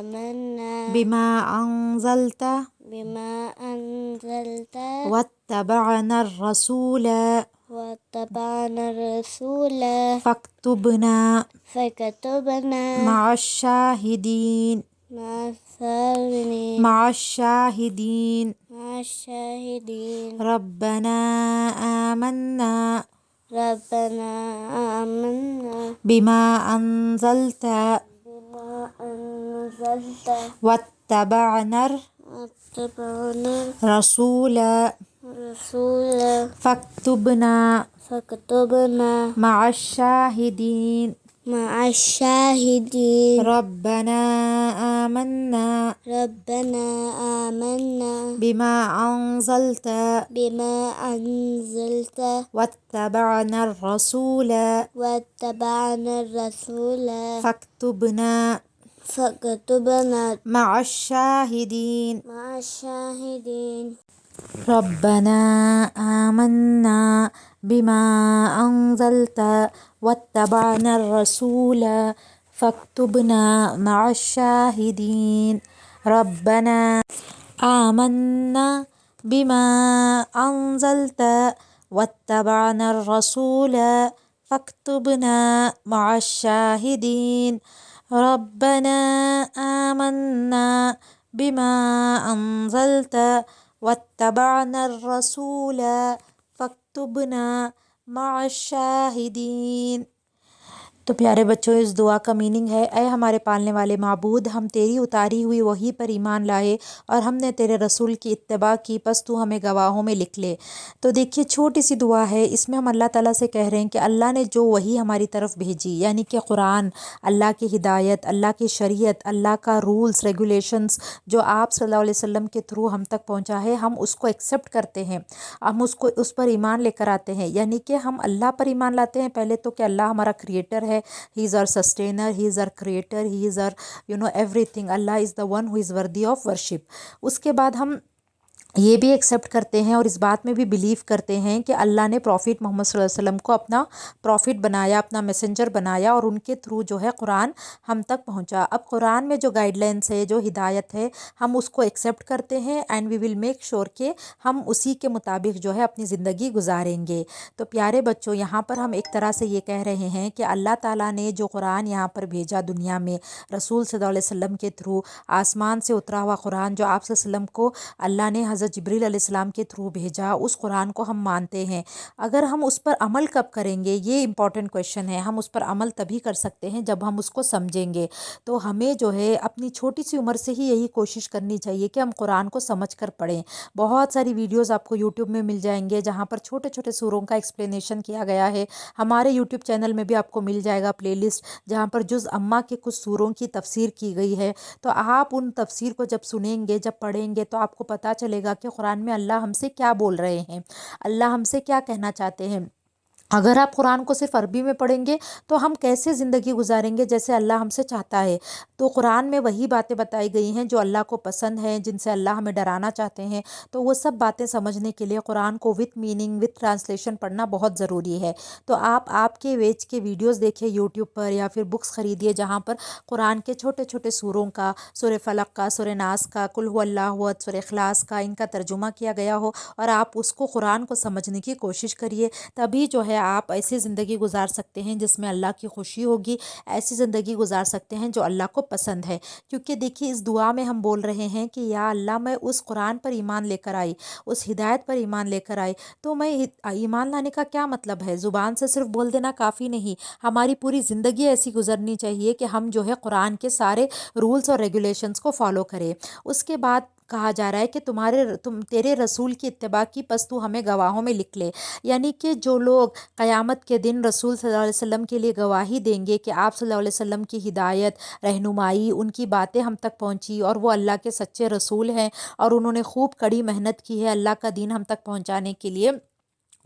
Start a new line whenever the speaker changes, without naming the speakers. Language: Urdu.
آمنا
بما أنزلت
بما أنزلت
واتبعنا الرسول
واتبعنا الرسول
فاكتبنا
فكتبنا
مع الشاهدين
مع الصابرين
مع الشاهدين
مع الشاهدين
ربنا آمنا
ربنا آمنا
بما أنزلت
بما أنزلت
واتبعنا
واتبعنا
الرسول
الرسول
فاكتبنا
فكتبنا
مع الشاهدين
مع الشاهدين
ربنا آمنا
ربنا آمنا
بما أنزلت
بما أنزلت
واتبعنا الرسول
واتبعنا الرسول
فاكتبنا
فكتبنا
مع الشاهدين
مع الشاهدين
ربنا آمنا بما أنزلت واتبعنا الرسول فاكتبنا مع الشاهدين ربنا آمنا بما أنزلت واتبعنا الرسول فاكتبنا مع الشاهدين ربنا آمنا بما أنزلت واتبعنا الرسول فاكتبنا مع الشاهدين۔ تو پیارے بچوں، اس دعا کا میننگ ہے: اے ہمارے پالنے والے معبود، ہم تیری اتاری ہوئی وحی پر ایمان لائے اور ہم نے تیرے رسول کی اتباع کی، پس تو ہمیں گواہوں میں لکھ لے۔ تو دیکھیے، چھوٹی سی دعا ہے، اس میں ہم اللہ تعالیٰ سے کہہ رہے ہیں کہ اللہ نے جو وحی ہماری طرف بھیجی، یعنی کہ قرآن، اللہ کی ہدایت، اللہ کی شریعت، اللہ کا رولز ریگولیشنز جو آپ صلی اللہ علیہ وسلم کے تھرو ہم تک پہنچا ہے، ہم اس کو ایکسیپٹ کرتے ہیں، ہم اس پر ایمان لے کر آتے ہیں۔ یعنی کہ ہم اللہ پر ایمان لاتے ہیں پہلے تو، کہ اللہ ہمارا کریٹر ہے، He is our sustainer, He is our creator, He is our everything. Allah is the one who is worthy of worship. اس کے بعد ہم یہ بھی ایکسیپٹ کرتے ہیں اور اس بات میں بھی بلیو کرتے ہیں کہ اللہ نے پروفیٹ محمد صلی اللہ علیہ وسلم کو اپنا پروفیٹ بنایا، اپنا میسنجر بنایا، اور ان کے تھرو جو ہے قرآن ہم تک پہنچا۔ اب قرآن میں جو گائیڈ لائنس ہے، جو ہدایت ہے، ہم اس کو ایکسیپٹ کرتے ہیں and we will make sure کہ ہم اسی کے مطابق جو ہے اپنی زندگی گزاریں گے۔ تو پیارے بچوں، یہاں پر ہم ایک طرح سے یہ کہہ رہے ہیں کہ اللہ تعالیٰ نے جو قرآن یہاں پر بھیجا دنیا میں، رسول صلی اللہ علیہ وسلم کے تھرو آسمان سے اترا ہوا قرآن جو آپ صلی اللہ علیہ وسلم کو اللہ نے حضرت جبریل علیہ السلام کے تھرو بھیجا، اس قرآن کو ہم مانتے ہیں۔ اگر ہم اس پر عمل کب کریں گے، یہ امپورٹنٹ کویشچن ہے۔ ہم اس پر عمل تبھی کر سکتے ہیں جب ہم اس کو سمجھیں گے۔ تو ہمیں جو ہے اپنی چھوٹی سی عمر سے ہی یہی کوشش کرنی چاہیے کہ ہم قرآن کو سمجھ کر پڑھیں۔ بہت ساری ویڈیوز آپ کو یوٹیوب میں مل جائیں گے جہاں پر چھوٹے چھوٹے سوروں کا ایکسپلینیشن کیا گیا ہے۔ ہمارے یوٹیوب چینل میں بھی آپ کو مل جائے گا پلے لسٹ جہاں پر جز اما کے کچھ سوروں کی تفسیر کی گئی ہے۔ تو آپ ان تفسیر کو جب سنیں گے، جب پڑھیں گے، تو آپ کو پتہ چلے گا کہ قرآن میں اللہ ہم سے کیا بول رہے ہیں، اللہ ہم سے کیا کہنا چاہتے ہیں۔ اگر آپ قرآن کو صرف عربی میں پڑھیں گے تو ہم کیسے زندگی گزاریں گے جیسے اللہ ہم سے چاہتا ہے۔ تو قرآن میں وہی باتیں بتائی گئی ہیں جو اللہ کو پسند ہیں، جن سے اللہ ہمیں ڈرانا چاہتے ہیں۔ تو وہ سب باتیں سمجھنے کے لیے قرآن کو وتھ میننگ، وتھ ٹرانسلیشن پڑھنا بہت ضروری ہے۔ تو آپ کے ویج کے ویڈیوز دیکھیں یوٹیوب پر، یا پھر بکس خریدیے جہاں پر قرآن کے چھوٹے چھوٹے سوروں کا، سورہ فلق کا، سورہ ناس کا، قل هو اللہ احد، سورہ اخلاص کا، ان کا ترجمہ کیا گیا ہو، اور آپ اس کو قرآن کو سمجھنے کی کوشش کریے۔ تبھی جو ہے آپ ایسی زندگی گزار سکتے ہیں جس میں اللہ کی خوشی ہوگی، ایسی زندگی گزار سکتے ہیں جو اللہ کو پسند ہے۔ کیونکہ دیکھیے، اس دعا میں ہم بول رہے ہیں کہ یا اللہ، میں اس قرآن پر ایمان لے کر آئی، اس ہدایت پر ایمان لے کر آئی۔ تو میں ایمان لانے کا کیا مطلب ہے؟ زبان سے صرف بول دینا کافی نہیں، ہماری پوری زندگی ایسی گزرنی چاہیے کہ ہم جو ہے قرآن کے سارے رولز اور ریگولیشنز کو فالو کریں۔ اس کے بعد کہا جا رہا ہے کہ تیرے رسول کی اتباع کی، پس تو ہمیں گواہوں میں لکھ لے۔ یعنی کہ جو لوگ قیامت کے دن رسول صلی اللہ علیہ وسلم کے لیے گواہی دیں گے کہ آپ صلی اللہ علیہ وسلم کی ہدایت، رہنمائی، ان کی باتیں ہم تک پہنچی اور وہ اللہ کے سچے رسول ہیں اور انہوں نے خوب کڑی محنت کی ہے اللہ کا دین ہم تک پہنچانے کے لیے،